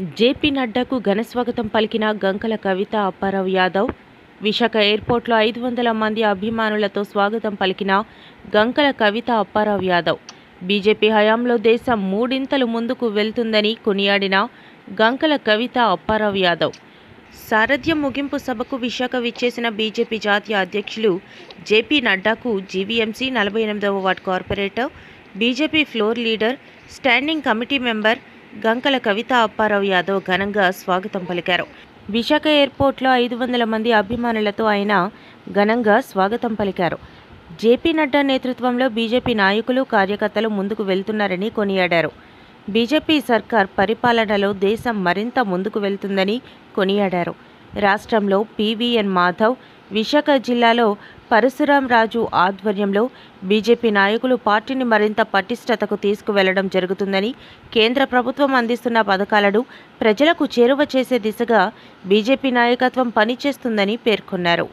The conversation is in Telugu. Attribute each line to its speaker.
Speaker 1: జేపీ నడ్డాకు ఘనస్వాగతం పలికిన గంకల కవిత అప్పారావు యాదవ్. విశాఖ ఎయిర్పోర్ట్లో 500 మంది అభిమానులతో స్వాగతం పలికిన గంకల కవిత అప్పారావు యాదవ్. బీజేపీ హయాంలో దేశం మూడింతలు ముందుకు వెళ్తుందని కొనియాడిన గంకల కవిత అప్పారావు యాదవ్. సారథ్యం ముగింపు సభకు విశాఖ విచ్చేసిన బీజేపీ జాతీయ అధ్యక్షులు జేపీ నడ్డాకు జీవీఎంసీ 48వ ward corporator, BJP floor leader, standing committee member Gankala Kavitha Apparao Yadav ఘనంగా స్వాగతం పలికారు. విశాఖ ఎయిర్పోర్ట్లో 500 మంది అభిమానులతో ఆయన ఘనంగా స్వాగతం పలికారు. జేపీ నడ్డా నేతృత్వంలో బీజేపీ నాయకులు, కార్యకర్తలు ముందుకు వెళ్తున్నారని కొనియాడారు. బీజేపీ సర్కార్ పరిపాలనలో దేశం మరింత ముందుకు వెళ్తుందని కొనియాడారు. రాష్ట్రంలో పీవీఎన్ మాధవ్, విశాఖ జిల్లాలో పరశురాం రాజు ఆధ్వర్యంలో బీజేపీ నాయకులు పార్టీని మరింత పటిష్టతకు తీసుకువెళ్లడం జరుగుతుందని, కేంద్ర ప్రభుత్వం అందిస్తున్న పథకాలను ప్రజలకు చేరువ చేసే దిశగా బీజేపీ నాయకత్వం పనిచేస్తుందని పేర్కొన్నారు.